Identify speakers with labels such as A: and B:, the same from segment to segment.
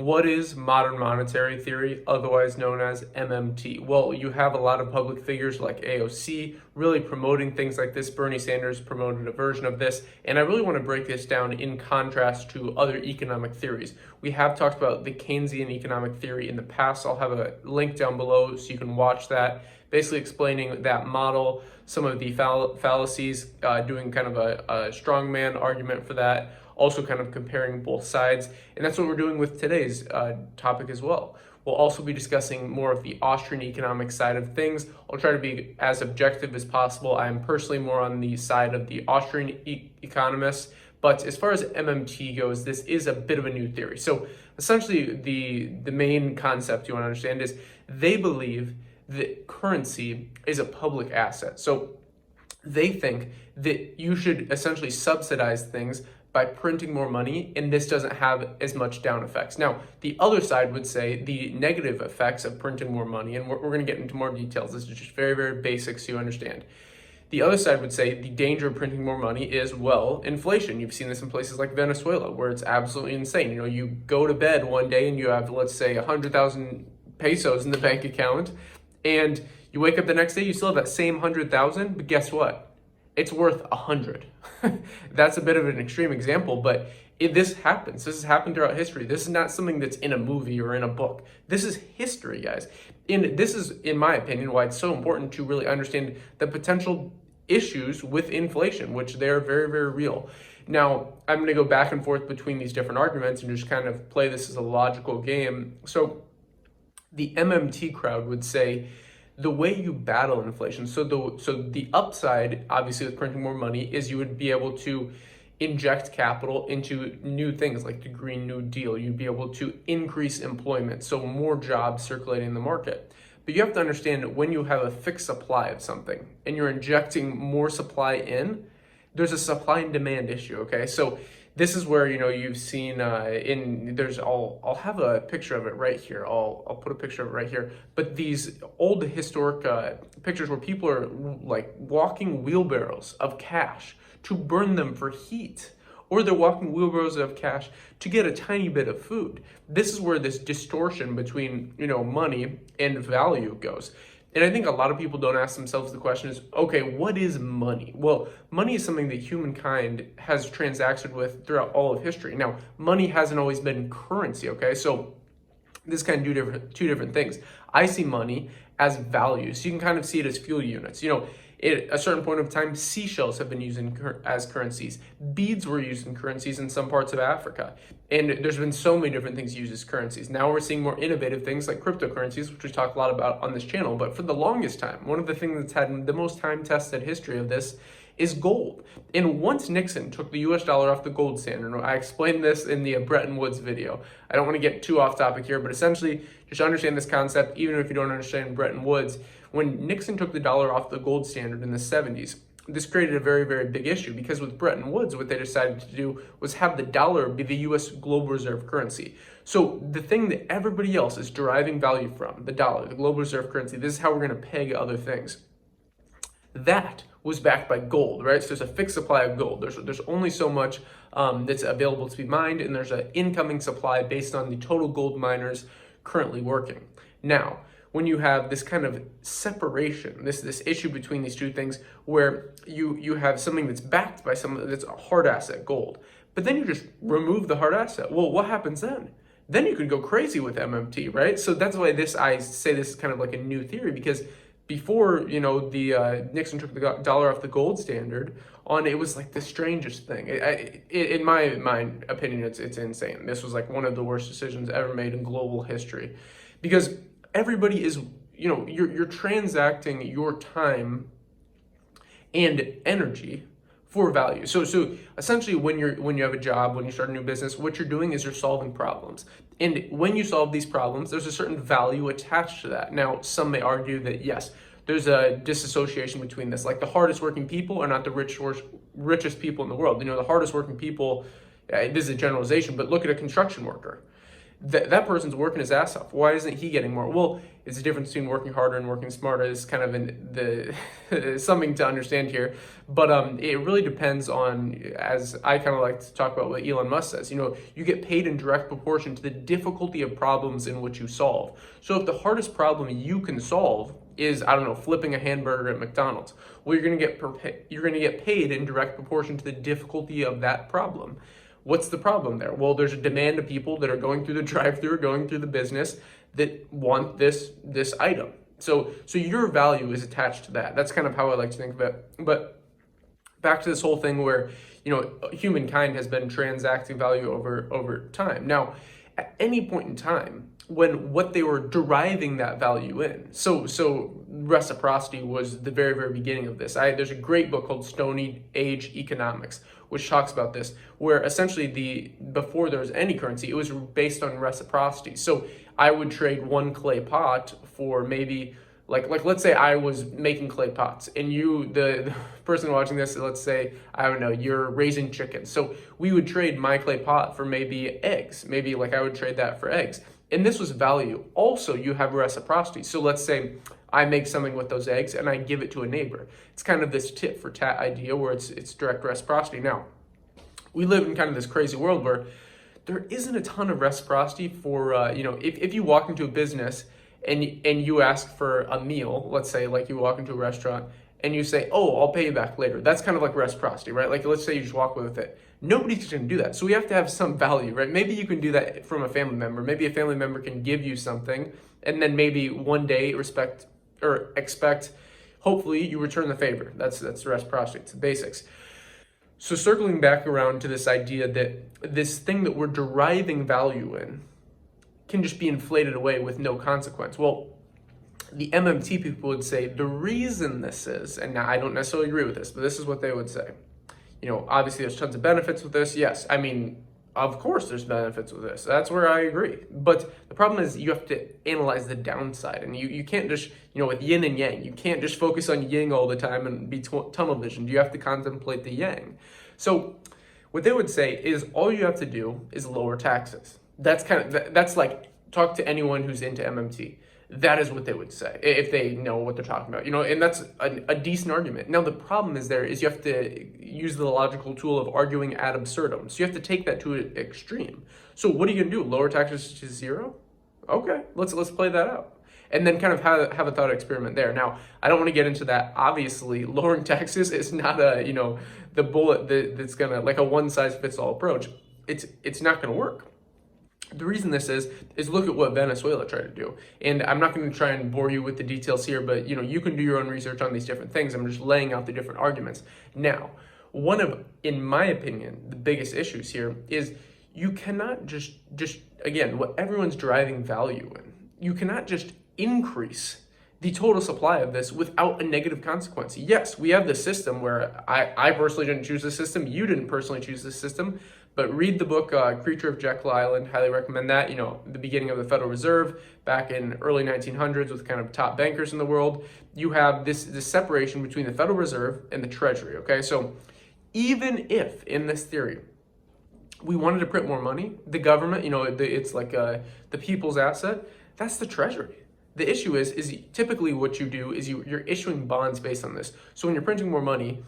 A: What is modern monetary theory, otherwise known as MMT? Well, you have a lot of public figures like AOC really promoting things like this. Bernie Sanders promoted a version of this, and I really want to break this down in contrast to other economic theories. We have talked about the Keynesian economic theory in the past. I'll have a link down below so you can watch that, basically explaining that model, some of the fallacies, doing kind of a strongman argument for that, also kind of comparing both sides. And that's what we're doing with today's topic as well. We'll also be discussing more of the Austrian economic side of things. I'll try to be as objective as possible. I am personally more on the side of the Austrian economists, but as far as MMT goes, this is a bit of a new theory. So essentially the main concept you want to understand is they believe that currency is a public asset. So they think that you should essentially subsidize things by printing more money, and this doesn't have as much down effects. Now, the other side would say the negative effects of printing more money, and we're going to get into more details. This is just very, very basic so you understand. The other side would say the danger of printing more money is, well, inflation. You've seen this in places like Venezuela, where it's absolutely insane. You know, you go to bed one day and you have, let's say, 100,000 pesos in the bank account, and you wake up the next day, you still have that same 100,000, but guess what? It's worth 100. That's a bit of an extreme example, but this happens. This has happened throughout history. This is not something that's in a movie or in a book. This is history, guys. And this is, in my opinion, why it's so important to really understand the potential issues with inflation, which they're very, very real. Now, I'm going to go back and forth between these different arguments and just kind of play this as a logical game. So the MMT crowd would say, the way you battle inflation, so the upside, obviously, with printing more money is you would be able to inject capital into new things like the Green New Deal. You'd be able to increase employment, so more jobs circulating in the market. But you have to understand that when you have a fixed supply of something and you're injecting more supply in, there's a supply and demand issue, okay? So this is where, you know, you've seen I'll have a picture of it right here. I'll put a picture of it right here. But these old historic pictures where people are like walking wheelbarrows of cash to burn them for heat, or they're walking wheelbarrows of cash to get a tiny bit of food. This is where this distortion between, you know, money and value goes. And I think a lot of people don't ask themselves the question is, okay, what is money? Well, money is something that humankind has transacted with throughout all of history. Now, money hasn't always been currency, okay? So this kind of two different things. I see money as value. So you can kind of see it as fuel units. You know, at a certain point of time, seashells have been used as currencies. Beads were used in currencies in some parts of Africa. And there's been so many different things used as currencies. Now we're seeing more innovative things like cryptocurrencies, which we talk a lot about on this channel. But for the longest time, one of the things that's had the most time-tested history of this is gold. And once Nixon took the US dollar off the gold standard, I explained this in the Bretton Woods video. I don't want to get too off topic here, but essentially just understand this concept, even if you don't understand Bretton Woods. When Nixon took the dollar off the gold standard in the 70s, this created a very, very big issue because with Bretton Woods, what they decided to do was have the dollar be the US global reserve currency. So the thing that everybody else is deriving value from, the dollar, the global reserve currency, this is how we're going to peg other things. That was backed by gold, right? So there's a fixed supply of gold. There's only so much that's available to be mined, and there's an incoming supply based on the total gold miners currently working. Now, when you have this kind of separation, this issue between these two things where you have something that's backed by something that's a hard asset, gold, but then you just remove the hard asset. Well, what happens then? Then you could go crazy with MMT, right? So that's why I say this is kind of like a new theory, because before, you know, the Nixon took the dollar off the gold standard it was like the strangest thing. In my opinion, it's insane. This was like one of the worst decisions ever made in global history, because everybody is, you know, you're transacting your time and energy for value. So essentially when you have a job, when you start a new business, what you're doing is you're solving problems. And when you solve these problems, there's a certain value attached to that. Now, some may argue that yes, there's a disassociation between this. Like the hardest working people are not the richest people in the world. You know, the hardest working people, this is a generalization, but look at a construction worker. that person's working his ass off. Why isn't he getting more? Well, it's the difference between working harder and working smarter is kind of something to understand here. But it really depends on, as I kind of like to talk about what Elon Musk says, you get paid in direct proportion to the difficulty of problems in which you solve. So if the hardest problem you can solve is, I don't know, flipping a hamburger at McDonald's, well, you're going to get paid in direct proportion to the difficulty of that problem. What's the problem there? Well, there's a demand of people that are going through the drive-through, going through the business that want this item. So your value is attached to that. That's kind of how I like to think of it. But back to this whole thing where, humankind has been transacting value over time. Now, at any point in time, when what they were deriving that value in, so reciprocity was the very, very beginning of this. There's a great book called Stone Age Economics, which talks about this, where essentially before there was any currency, it was based on reciprocity. So I would trade one clay pot for maybe, like let's say I was making clay pots, and you, the person watching this, let's say, I don't know, you're raising chickens. So we would trade my clay pot for maybe eggs. Maybe I would trade that for eggs. And this was value. Also, you have reciprocity. So let's say I make something with those eggs and I give it to a neighbor. It's kind of this tit for tat idea where it's direct reciprocity. Now, we live in kind of this crazy world where there isn't a ton of reciprocity for, if you walk into a business and you ask for a meal, let's say you walk into a restaurant and you say, oh, I'll pay you back later. That's kind of like reciprocity, right? Let's say you just walk with it. Nobody's going to do that. So we have to have some value, right? Maybe you can do that from a family member. Maybe a family member can give you something, and then maybe one day expect, hopefully you return the favor. That's reciprocity. It's the basics. So circling back around to this idea that this thing that we're deriving value in can just be inflated away with no consequence. Well, the MMT people would say the reason this is, and now I don't necessarily agree with this, but this is what they would say. Obviously there's tons of benefits with this. Yes, I mean, of course there's benefits with this. That's where I agree. But the problem is you have to analyze the downside, and you can't just, with yin and yang, you can't just focus on yin all the time and be tunnel visioned. You have to contemplate the yang. So what they would say is all you have to do is lower taxes. That's like, talk to anyone who's into MMT. That is what they would say if they know what they're talking about, and that's a decent argument. Now, the problem is you have to use the logical tool of arguing ad absurdum. So you have to take that to an extreme. So what are you going to do? Lower taxes to zero? Okay, let's play that out. And then kind of have a thought experiment there. Now, I don't want to get into that. Obviously, lowering taxes is not the bullet that's going to, like a one-size-fits-all approach. It's not going to work. The reason this is look at what Venezuela tried to do. And I'm not going to try and bore you with the details here, but you can do your own research on these different things. I'm just laying out the different arguments. Now, one of, in my opinion, the biggest issues here is you cannot just again, what everyone's deriving value in, you cannot just increase the total supply of this without a negative consequence. Yes, we have this system where I personally didn't choose this system. You didn't personally choose this system. But read the book, Creature of Jekyll Island, highly recommend that. The beginning of the Federal Reserve back in early 1900s with kind of top bankers in the world. You have this separation between the Federal Reserve and the Treasury, okay? So even if, in this theory, we wanted to print more money, the government, it's like the people's asset, that's the Treasury. The issue is typically what you do is you're issuing bonds based on this. So when you're printing more money,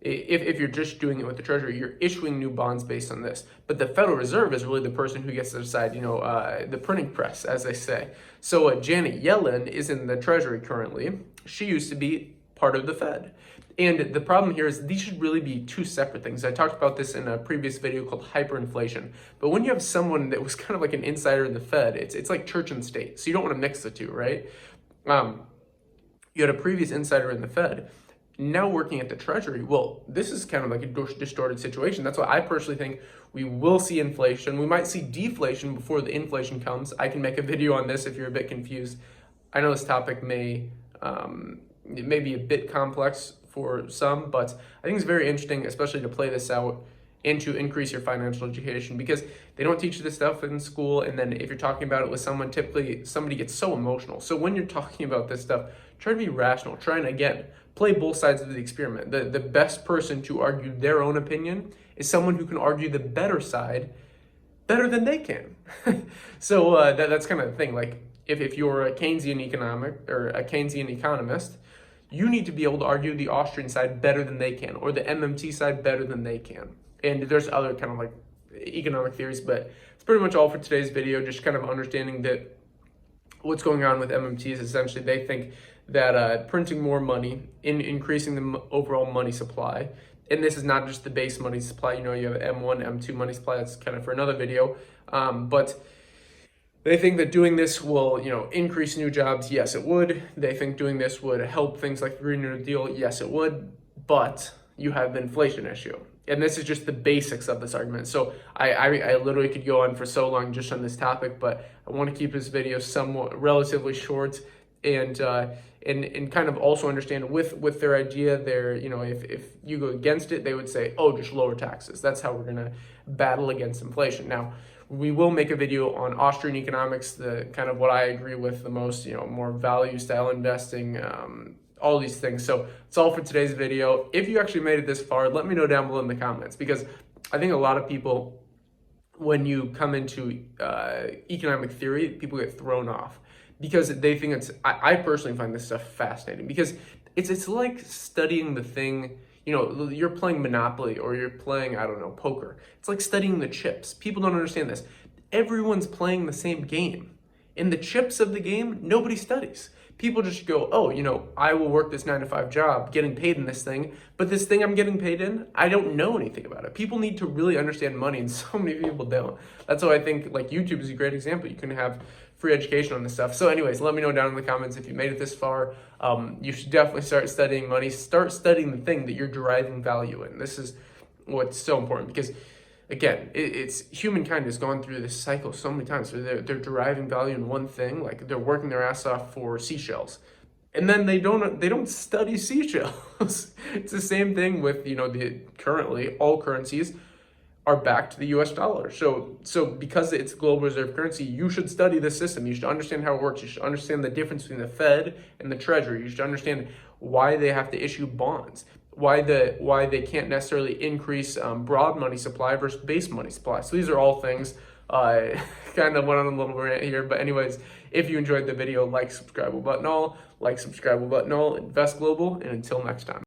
A: if you're just doing it with the Treasury, you're issuing new bonds based on this. But the Federal Reserve is really the person who gets to decide, the printing press, as they say. So Janet Yellen is in the Treasury currently. She used to be part of the Fed. And the problem here is these should really be two separate things. I talked about this in a previous video called hyperinflation. But when you have someone that was kind of like an insider in the Fed, it's like church and state. So you don't want to mix the two, right? You had a previous insider in the Fed, now working at the Treasury. Well, this is kind of like a distorted situation. That's why I personally think we will see inflation. We might see deflation before the inflation comes. I can make a video on this if you're a bit confused. I know this topic may be a bit complex for some, but I think it's very interesting, especially to play this out and to increase your financial education, because they don't teach you this stuff in school. And then if you're talking about it with someone, typically somebody gets so emotional. So when you're talking about this stuff, try to be rational. Try and, again, play both sides of the experiment. The best person to argue their own opinion is someone who can argue the better side better than they can. So that's kind of the thing. Like if you're a Keynesian economist, you need to be able to argue the Austrian side better than they can, or the MMT side better than they can. And there's other kind of like economic theories, but it's pretty much all for today's video. Just kind of understanding that what's going on with MMT is essentially they think that printing more money, increasing the overall money supply, and this is not just the base money supply. You know, you have M1, M2 money supply. That's kind of for another video, but they think that doing this will, increase new jobs. Yes, it would. They think doing this would help things like the Green New Deal. Yes, it would. But you have the inflation issue. And this is just the basics of this argument. So I literally could go on for so long just on this topic, but I want to keep this video somewhat relatively short and kind of also understand with their idea, if you go against it, they would say, oh, just lower taxes. That's how we're going to battle against inflation. Now, we will make a video on Austrian economics, the kind of what I agree with the most, more value style investing, all these things. So it's all for today's video. If you actually made it this far, let me know down below in the comments, because I think a lot of people, when you come into economic theory, people get thrown off because they think I personally find this stuff fascinating, because it's like studying the thing. You're playing Monopoly or you're playing, I don't know, poker. It's like studying the chips. People don't understand this. Everyone's playing the same game. In the chips of the game, nobody studies. People just go, oh, I will work this 9-to-5 job, getting paid in this thing, but this thing I'm getting paid in, I don't know anything about it. People need to really understand money, and so many people don't. That's why I think like YouTube is a great example. You can have free education on this stuff. So anyways, let me know down in the comments if you made it this far. You should definitely start studying money. Start studying the thing that you're deriving value in. This is what's so important, because again, it's humankind has gone through this cycle so many times. So they're deriving value in one thing, like they're working their ass off for seashells, and then they don't study seashells. It's the same thing with currently all currencies are backed to the US dollar. So because it's global reserve currency, you should study the system. You should understand how it works. You should understand the difference between the Fed and the Treasury. You should understand why they have to issue bonds, why they can't necessarily increase broad money supply versus base money supply. So these are all things. Kind of went on a little rant here, but anyways, if you enjoyed the video, like, subscribe button all, invest global, and until next time.